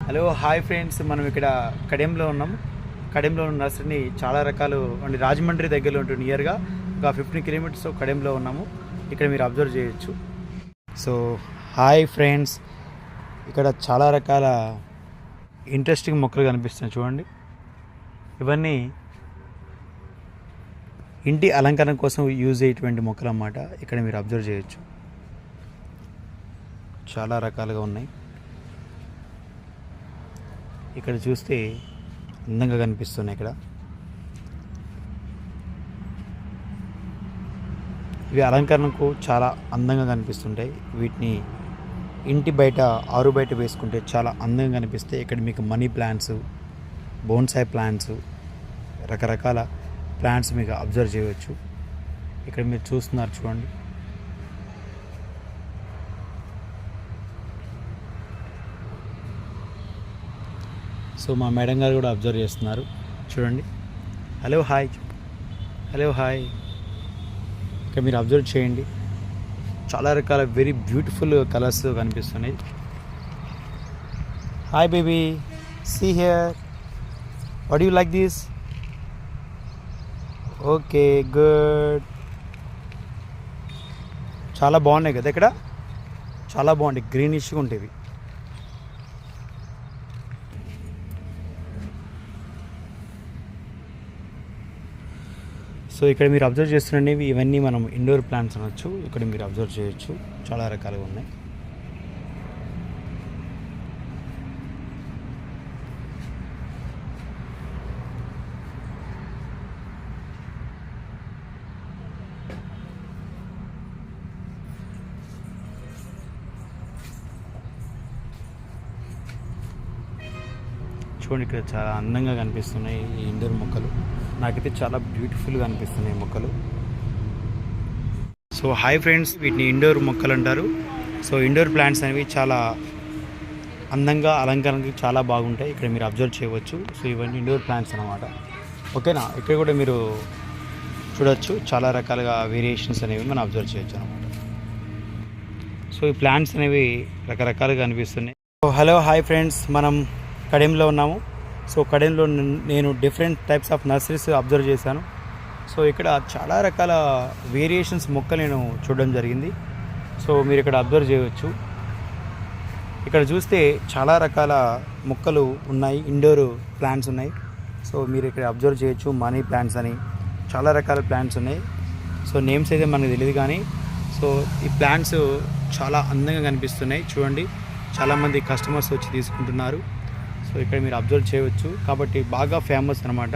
Hello hi friends, మనం ఇక్కడ కడెంలో ఉన్నాము. కడెంలో ఉన్న నర్సరీని చాలా రకాలు అంటే రాజమండ్రి దగ్గరలో ఉంటుంది. నియర్గా ఒక 15 కిలోమీటర్స్ కడెంలో ఉన్నాము. ఇక్కడ మీరు అబ్జర్వ్ చేయొచ్చు. సో హాయ్ ఫ్రెండ్స్, ఇక్కడ చాలా రకాల ఇంట్రెస్టింగ్ మొక్కలు కనిపిస్తున్నాయి చూడండి. ఇవన్నీ ఇంటి అలంకరణ కోసం యూజ్ అయ్యేటువంటి మొక్కలు అన్నమాట. ఇక్కడ మీరు అబ్జర్వ్ చేయొచ్చు, చాలా రకాలుగా ఉన్నాయి. ఇక్కడ చూస్తే అందంగా కనిపిస్తున్నాయి. ఇక్కడ ఇవి అలంకరణకు చాలా అందంగా కనిపిస్తుంటాయి. వీటిని ఇంటి బయట ఆరు బయట వేసుకుంటే చాలా అందంగా కనిపిస్తాయి. ఇక్కడ మీకు మనీ ప్లాంట్స్, బోన్సాయ్ ప్లాంట్స్, రకరకాల ప్లాంట్స్ మీకు అబ్జర్వ్ చేయవచ్చు. ఇక్కడ మీరు చూస్తున్నారు చూడండి. సో మా మేడం గారు కూడా అబ్జర్వ్ చేస్తున్నారు చూడండి. Hello hi, hello hi. ఇక్కడ మీరు అబ్జర్వ్ చేయండి, చాలా రకాల వెరీ బ్యూటిఫుల్ కలర్స్ కనిపిస్తున్నాయి. Hi baby, see here, what you like this? Okay good. చాలా బాగున్నాయి కదా, ఇక్కడ చాలా బాగుంటాయి, గ్రీనిష్గా ఉంటాయి. సో ఇక్కడ మీరు అబ్జర్వ్ చేస్తున్నవి ఇవన్నీ మనం ఇండోర్ ప్లాంట్స్ అనొచ్చు. ఇక్కడ మీరు అబ్జర్వ్ చేయొచ్చు, చాలా రకాలుగా ఉన్నాయి. చూడండి, ఇక్కడ చాలా అందంగా కనిపిస్తున్నాయి ఈ ఇండోర్ మొక్కలు. నాకైతే చాలా బ్యూటిఫుల్గా అనిపిస్తున్నాయి మొక్కలు. సో హాయ్ ఫ్రెండ్స్, వీటిని ఇండోర్ మొక్కలు అంటారు. సో ఇండోర్ ప్లాంట్స్ అనేవి చాలా అందంగా అలంకరణకి చాలా బాగుంటాయి. ఇక్కడ మీరు అబ్జర్వ్ చేయవచ్చు. సో ఇవన్నీ ఇండోర్ ప్లాంట్స్ అన్నమాట. ఓకేనా, ఇక్కడ కూడా మీరు చూడవచ్చు, చాలా రకాలుగా వేరియేషన్స్ అనేవి మనం అబ్జర్వ్ చేయొచ్చు అనమాట. సో ఈ ప్లాంట్స్ అనేవి రకరకాలుగా కనిపిస్తున్నాయి. సో హలో హాయ్ ఫ్రెండ్స్, మనం కడెంలో ఉన్నాము. సో కడెంలో నేను different types of nurseries observe చేశాను. సో ఇక్కడ చాలా రకాల వేరియేషన్స్ మొక్కలు నేను చూడడం జరిగింది. సో మీరు ఇక్కడ అబ్జర్వ్ చేయవచ్చు. ఇక్కడ చూస్తే చాలా రకాల మొక్కలు ఉన్నాయి, ఇండోర్ ప్లాంట్స్ ఉన్నాయి. సో మీరు ఇక్కడ అబ్జర్వ్ చేయొచ్చు, మనీ ప్లాంట్స్ అని చాలా రకాల ప్లాంట్స్ ఉన్నాయి. సో నేమ్స్ అయితే మనకు తెలియదు కానీ సో ఈ ప్లాంట్స్ చాలా అందంగా కనిపిస్తున్నాయి చూడండి. చాలామంది కస్టమర్స్ వచ్చి తీసుకుంటున్నారు. సో ఇక్కడ మీరు అబ్జర్వ్ చేయవచ్చు. కాబట్టి బాగా ఫేమస్ అనమాట.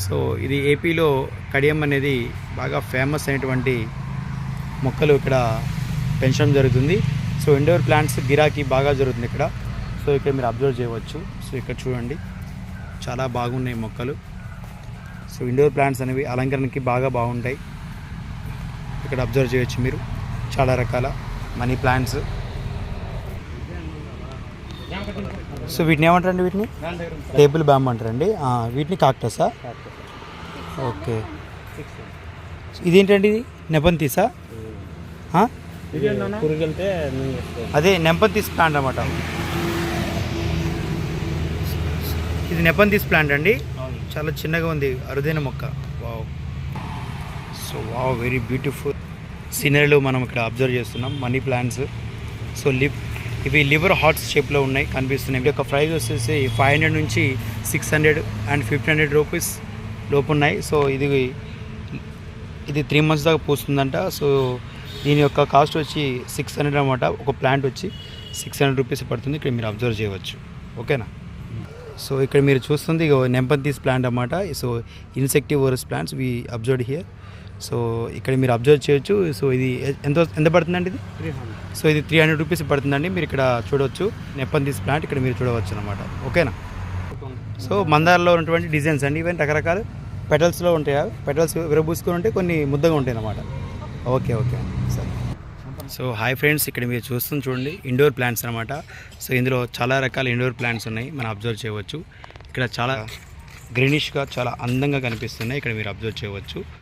సో ఇది ఏపీలో కడియం అనేది బాగా ఫేమస్ అయినటువంటి మొక్కలు ఇక్కడ పెంచడం జరుగుతుంది. సో ఇండోర్ ప్లాంట్స్ గిరాకీ బాగా జరుగుతుంది ఇక్కడ. సో ఇక్కడ మీరు అబ్జర్వ్ చేయవచ్చు. సో ఇక్కడ చూడండి, చాలా బాగున్నాయి మొక్కలు. సో ఇండోర్ ప్లాంట్స్ అనేవి అలంకరణకి బాగా బాగుంటాయి. ఇక్కడ అబ్జర్వ్ చేయవచ్చు మీరు, చాలా రకాల మనీ ప్లాంట్స్. సో వీటిని ఏమంటారండి? వీటిని టేబుల్ బాంబు అంటారండి. వీటిని కాక్టసా? ఓకే. ఇదేంటండి? ఇది నెపంతీసా? అదే నెంపంతీస్ ప్లాంట్ అన్నమాట. ఇది నెపంతీస్ ప్లాంట్ అండి. చాలా చిన్నగా ఉంది, అరుదైన మొక్క. Wow. So wow, very beautiful సీనరీలో మనం ఇక్కడ అబ్జర్వ్ చేస్తున్నాం మనీ ప్లాంట్స్. సో ఇవి లివర్ హార్ట్స్ షేప్లో ఉన్నాయి, కనిపిస్తున్నాయి. ఈ యొక్క ప్రైస్ వచ్చేసి 500 నుంచి 600 అండ్ 1500 రూపీస్ లోపు ఉన్నాయి. సో ఇది 3 months దాకా పూస్తుందంట. సో దీని యొక్క కాస్ట్ వచ్చి 600 అనమాట. ఒక ప్లాంట్ వచ్చి 600 రూపీస్ పడుతుంది. ఇక్కడ మీరు అబ్జర్వ్ చేయవచ్చు. ఓకేనా. సో ఇక్కడ మీరు చూస్తుంది నెంపంతీస్ ప్లాంట్ అన్నమాట. So insectivorous plants we observed here. So ఇక్కడ మీరు అబ్జర్వ్ చేయొచ్చు. సో ఇది ఎంత పడుతుందండి? ఇది 300. సో ఇది 300 రూపీస్ పడుతుందండి. మీరు ఇక్కడ చూడవచ్చు నెంపంతీస్ ప్లాంట్, ఇక్కడ మీరు చూడవచ్చు అనమాట. ఓకేనా. సో మందారంలో ఉన్నటువంటి డిజైన్స్ అండి ఇవన్నీ రకరకాల పెటల్స్లో ఉంటాయి. పెటల్స్ విరబూసుకొని ఉంటే కొన్ని ముద్దగా ఉంటాయి అన్నమాట. ఓకే ఓకే సరే. సో హాయ్ ఫ్రెండ్స్, ఇక్కడ మీరు చూస్తుంది చూడండి ఇండోర్ ప్లాంట్స్ అనమాట. సో ఇందులో చాలా రకాల ఇండోర్ ప్లాంట్స్ ఉన్నాయి, మనం అబ్జర్వ్ చేయవచ్చు. ఇక్కడ చాలా గ్రీనిష్గా చాలా అందంగా కనిపిస్తున్నాయి. ఇక్కడ మీరు అబ్జర్వ్ చేయవచ్చు.